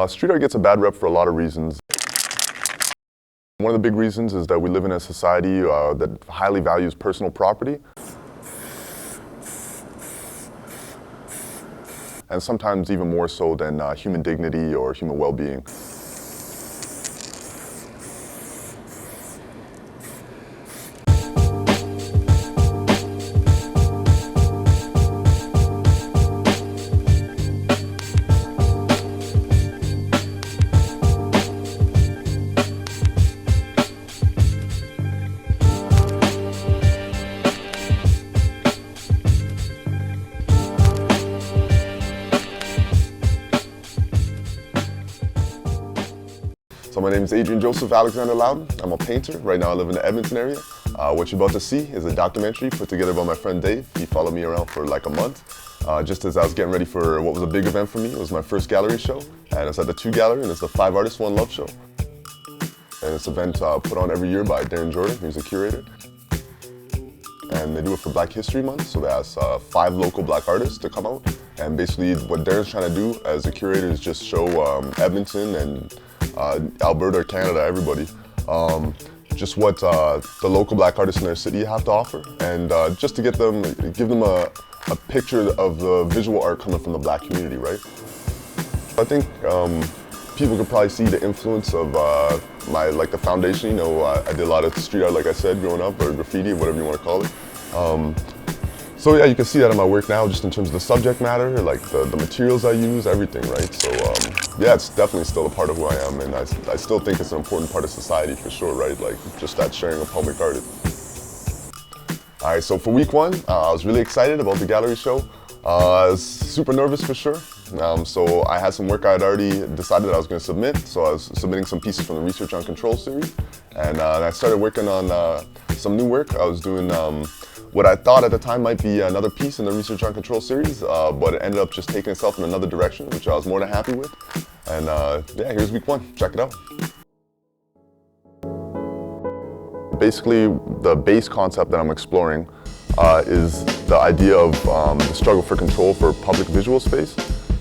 Street art gets a bad rep for a lot of reasons. One of the big reasons is that we live in a society that highly values personal property. And sometimes even more so than human dignity or human well-being. So my name is Adrian Alexander Louden. I'm a painter. Right now I live in the Edmonton area. What you're about to see is a documentary put together by my friend Dave. He followed me around for like a month. Just as I was getting ready for what was a big event for me. It was my first gallery show. And it's at the 2 Gallery, and it's the 5 Artists, 1 Love show. And it's an event put on every year by David.N.O, who's a curator. And they do it for Black History Month, so they ask 5 local Black artists to come out. And basically what Darren's trying to do as a curator is just show Edmonton and Alberta, Canada, everybody, just what the local Black artists in their city have to offer, and just to give them a picture of the visual art coming from the Black community, right? I think people could probably see the influence of the foundation. You know, I did a lot of street art, like I said, growing up, or graffiti, whatever you want to call it. So yeah, you can see that in my work now, just in terms of the subject matter, like the materials I use, everything, right? So yeah, it's definitely still a part of who I am, and I still think it's an important part of society for sure, right? Like just that sharing of public art. All right, so for week 1, I was really excited about the gallery show. I was super nervous for sure. So I had some work I had already decided I was going to submit. So I was submitting some pieces from the Research on Control series, and I started working on some new work. I was doing what I thought at the time might be another piece in the Research on Control series, but it ended up just taking itself in another direction, which I was more than happy with. And yeah, here's week 1. Check it out. Basically, the base concept that I'm exploring is the idea of the struggle for control for public visual space.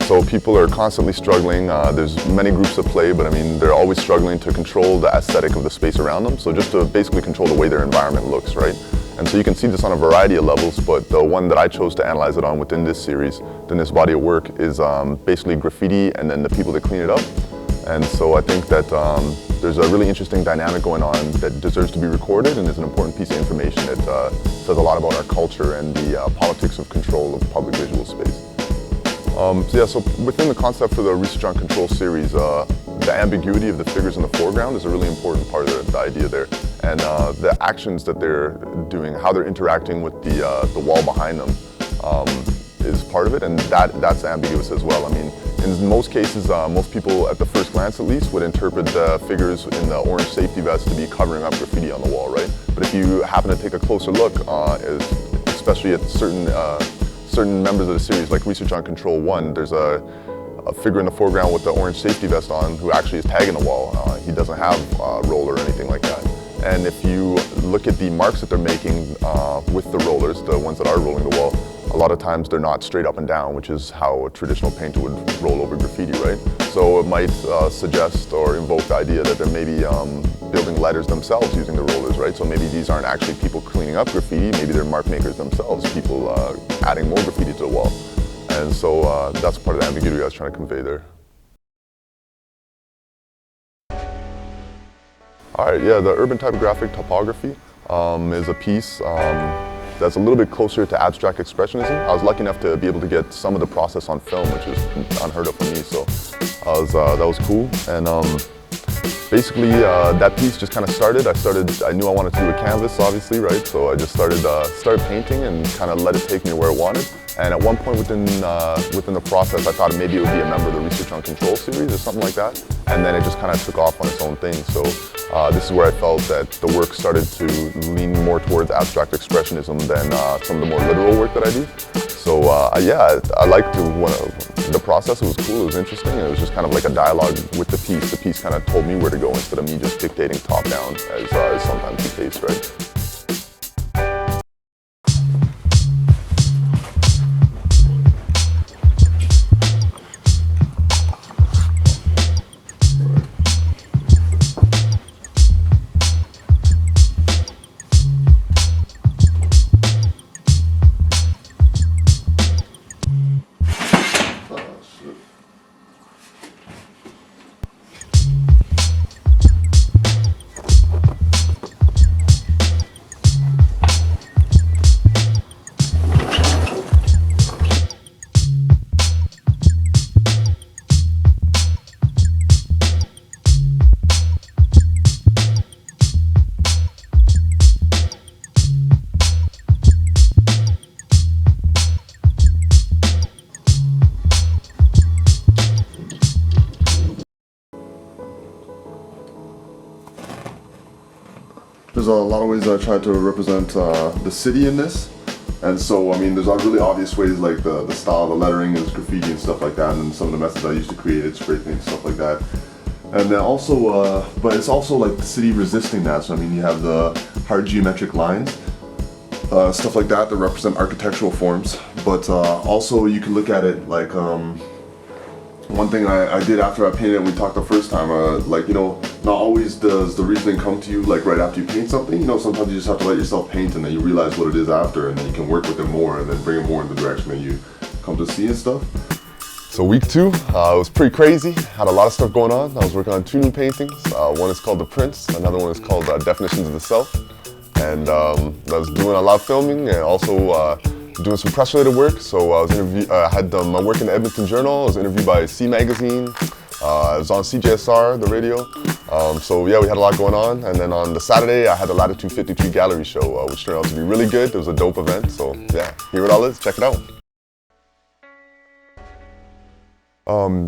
So people are constantly struggling. There's many groups at play, but I mean, they're always struggling to control the aesthetic of the space around them. So just to basically control the way their environment looks, right? And so you can see this on a variety of levels, but the one that I chose to analyze it on within this series, within this body of work, is basically graffiti and then the people that clean it up. And so I think that there's a really interesting dynamic going on that deserves to be recorded, and is an important piece of information that says a lot about our culture and the politics of control of public visual space. So within the concept for the Research on Control series, the ambiguity of the figures in the foreground is a really important part of the idea there. And the actions that they're doing, how they're interacting with the wall behind them is part of it, and that's ambiguous as well. I mean, in most cases, most people at the first glance at least would interpret the figures in the orange safety vest to be covering up graffiti on the wall, right? But if you happen to take a closer look, especially at certain members of the series, like Research on Control 1, there's a figure in the foreground with the orange safety vest on who actually is tagging the wall. He doesn't have a roller or anything like that. And if you look at the marks that they're making with the rollers, the ones that are rolling the wall, a lot of times they're not straight up and down, which is how a traditional painter would roll over graffiti, right? So it might suggest or invoke the idea that they're maybe building letters themselves using the rollers, right? So maybe these aren't actually people cleaning up graffiti, maybe they're mark makers themselves, people adding more graffiti to the wall. And so that's part of the ambiguity I was trying to convey there. All right, yeah, the urban typographic topography is a piece that's a little bit closer to abstract expressionism. I was lucky enough to be able to get some of the process on film, which is unheard of for me, so that was cool. And basically, that piece just kind of started. I knew I wanted to do a canvas, obviously, right? So I just started painting and kind of let it take me where it wanted. And at one point within the process, I thought maybe it would be a member of the Research on Control series or something like that. And then it just kind of took off on its own thing. So this is where I felt that the work started to lean more towards abstract expressionism than some of the more literal work that I do. So yeah, I liked the process. It was cool, it was interesting. It was just kind of like a dialogue with the piece. The piece kind of told me where to go instead of me just dictating top down, as is sometimes the case, right? there's a lot of ways I try to represent the city in this. And so, I mean, there's really obvious ways like the style, the lettering is graffiti and stuff like that, and some of the methods I used to create, it's spray paint, stuff like that. And then also, but it's also like the city resisting that. So I mean, you have the hard geometric lines, stuff like that represent architectural forms. But also you can look at it like, one thing I did after I painted it, we talked the first time, like, you know, not always does the reasoning come to you like right after you paint something. You know, sometimes you just have to let yourself paint and then you realize what it is after, and then you can work with it more and then bring it more in the direction that you come to see and stuff. So week 2, it was pretty crazy. Had a lot of stuff going on. I was working on 2 new paintings. One is called The Prince, another one is called Definitions of the Self. And I was doing a lot of filming and also doing some press-related work. So I had my work in the Edmonton Journal. I was interviewed by C Magazine. I was on CJSR, the radio. So yeah, we had a lot going on. And then on the Saturday, I had the Latitude 53 Gallery show, which turned out to be really good. It was a dope event. So yeah, here it all is. Check it out.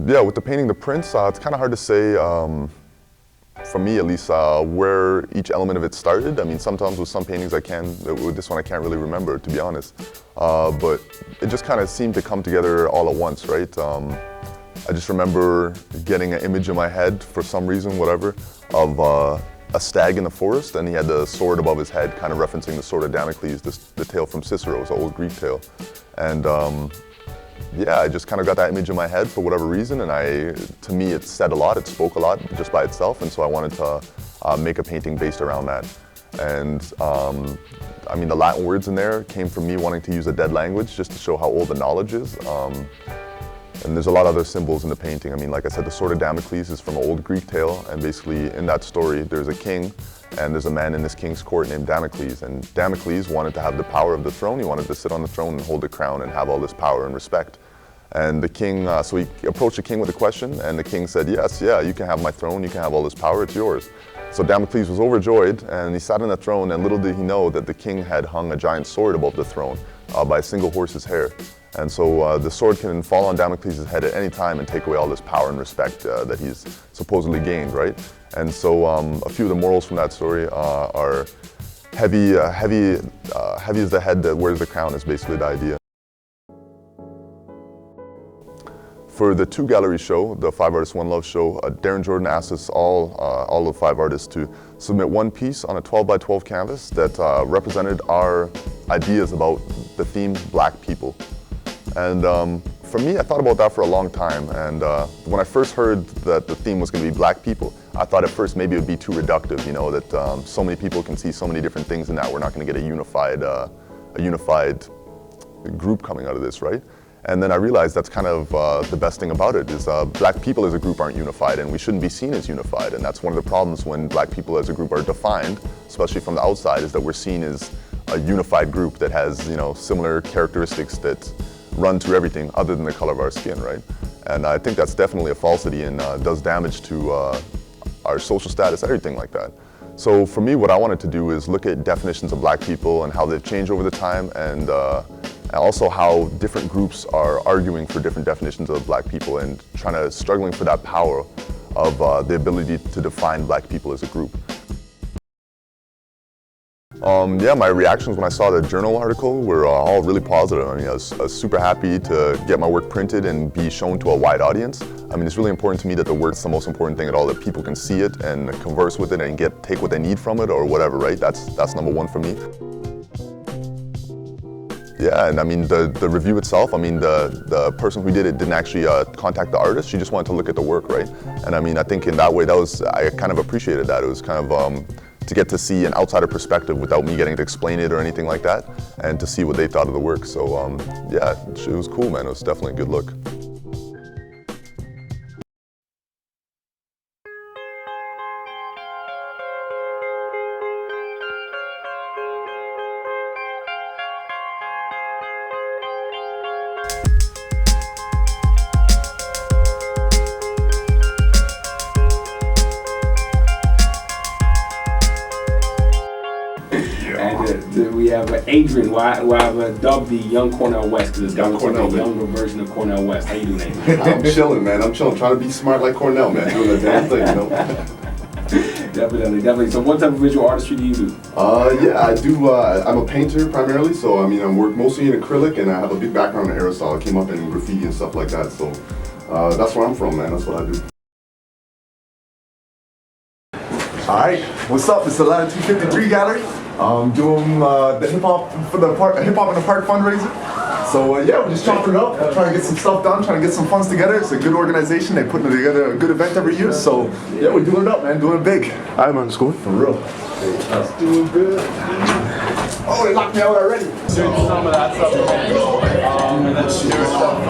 Yeah, with the painting The Prince, it's kind of hard to say, for me at least, where each element of it started. I mean, sometimes with some paintings with this one I can't really remember, to be honest. But it just kind of seemed to come together all at once, right? I just remember getting an image in my head, for some reason, whatever, of a stag in the forest, and he had the sword above his head, kind of referencing the sword of Damocles, the tale from Cicero, it's an old Greek tale. And yeah, I just kind of got that image in my head for whatever reason, and to me it said a lot, it spoke a lot just by itself, and so I wanted to make a painting based around that. And I mean, the Latin words in there came from me wanting to use a dead language just to show how old the knowledge is. And there's a lot of other symbols in the painting. I mean, like I said, the sword of Damocles is from an old Greek tale, and basically in that story there's a king, and there's a man in this king's court named Damocles, and Damocles wanted to have the power of the throne. He wanted to sit on the throne and hold the crown and have all this power and respect. And the king, so he approached the king with a question, and the king said, yes, yeah, you can have my throne, you can have all this power, it's yours. So Damocles was overjoyed, and he sat on the throne, and little did he know that the king had hung a giant sword above the throne by a single horse's hair. And so the sword can fall on Damocles' head at any time and take away all this power and respect that he's supposedly gained, right? And so a few of the morals from that story are heavy is the head that wears the crown is basically the idea. For the 2 gallery show, the 5 Artists, 1 Love show, Darren Jordan asked us all the 5 artists to submit one piece on a 12 by 12 canvas that represented our ideas about the theme Black people. And for me, I thought about that for a long time, and when I first heard that the theme was going to be Black people, I thought at first maybe it would be too reductive, you know, that so many people can see so many different things in that we're not going to get a unified group coming out of this, right? And then I realized that's kind of the best thing about it is Black people as a group aren't unified, and we shouldn't be seen as unified, and that's one of the problems when Black people as a group are defined, especially from the outside, is that we're seen as a unified group that has, you know, similar characteristics that run through everything other than the color of our skin, right? And I think that's definitely a falsity and does damage to our social status, everything like that. So for me, what I wanted to do is look at definitions of Black people and how they've changed over the time, and also how different groups are arguing for different definitions of Black people and struggling for that power of the ability to define Black people as a group. Yeah, my reactions when I saw the journal article were all really positive. I mean, I was super happy to get my work printed and be shown to a wide audience. I mean, it's really important to me that the work's the most important thing at all, that people can see it and converse with it and take what they need from it or whatever, right? That's number one for me. Yeah, and I mean, the review itself, I mean, the person who did it didn't actually contact the artist, she just wanted to look at the work, right? And I mean, I think in that way, I kind of appreciated that. It was kind of, to get to see an outsider perspective without me getting to explain it or anything like that, and to see what they thought of the work. So yeah, it was cool, man. It was definitely a good look. And we have Adrian, who I've dubbed the Young Cornell West, because it's the younger version of Cornell West. How you doing, Adrian? I'm chilling, man. I'm chilling. Trying to be smart like Cornell, man. Doing the damn thing, you know? Definitely. So what type of visual artistry do you do? Yeah, I do. I'm a painter primarily, so I mean, I work mostly in acrylic, and I have a big background in aerosol. I came up in graffiti and stuff like that, so that's where I'm from, man. That's what I do. Alright, what's up? It's the Ladder 253 Gallery. Doing the hip hop in the park fundraiser. So yeah, we're just chopping it up, trying to get some stuff done, trying to get some funds together. It's a good organization. They put together a good event every year. So yeah, we're doing it up, man. Doing it big. Alright, man, it's cool. For real. That's doing good. Oh, they locked me out already. Doing some of that stuff, and then share stuff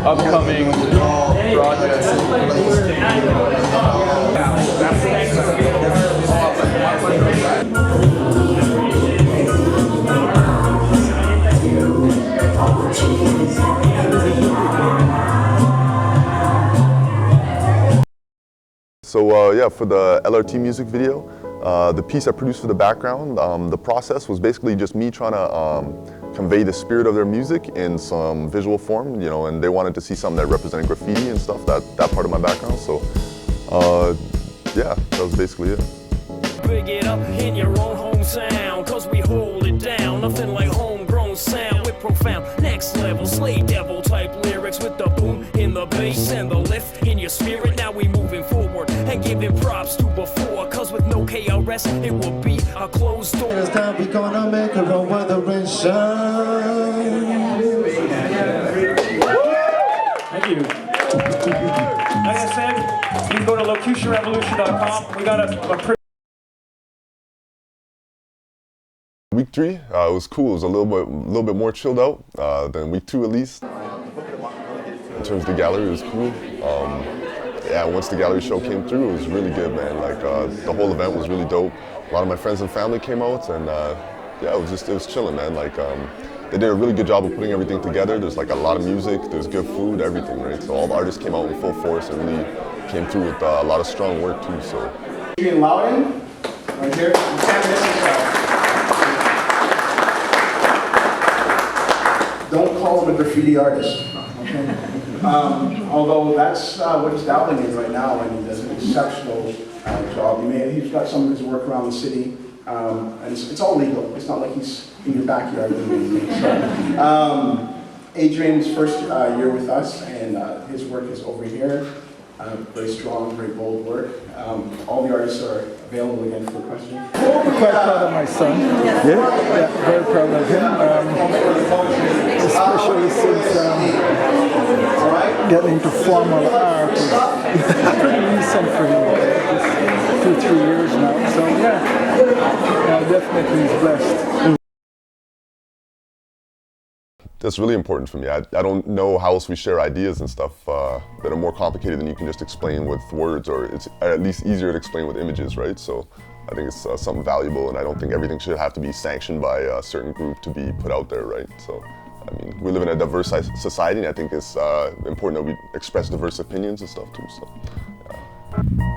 upcoming projects. So yeah, for the LRT music video, the piece I produced for the background, the process was basically just me trying to convey the spirit of their music in some visual form, you know, and they wanted to see something that represented graffiti and stuff, that part of my background. So yeah, that was basically it. Big it up in your own home sound, cause we hold it down. Nothing like homegrown sound with profound next level slave devil type lyrics with the boom in the bass and the lift in your spirit. Now we moving forward and giving props to before, cause with no KRS it will be a closed door. It's time we gonna make a run weather and shine. Thank you. Like I said, you can go to locutionrevolution.com. We got a pretty Week 3, it was cool. It was a little bit more chilled out than week 2 at least. In terms of the gallery, it was cool. Yeah, once the gallery show came through, it was really good, man. Like the whole event was really dope. A lot of my friends and family came out, and yeah, it was chilling, man. Like they did a really good job of putting everything together. There's like a lot of music, there's good food, everything, right? So all the artists came out in full force and really came through with a lot of strong work too. So Adrian Louden, right here. You can't miss yourself. Don't call him a graffiti artist. Okay? Although that's what he's dabbling in right now, and he does an exceptional job. He's got some of his work around the city, and it's all legal. It's not like he's in your backyard doing anything. So, Adrian's first year with us, and his work is over here. Very strong, very bold work. All the artists are available again for questions. Quite proud of my son. Yeah, very proud of him. Especially since getting into formal art is pretty recent for him. Just 2-3 years now. So yeah, definitely he's blessed. that's really important for me. I don't know how else we share ideas and stuff that are more complicated than you can just explain with words, or it's at least easier to explain with images, right? So I think it's something valuable, and I don't think everything should have to be sanctioned by a certain group to be put out there, right? So, I mean, we live in a diverse society, and I think it's important that we express diverse opinions and stuff too, so, yeah.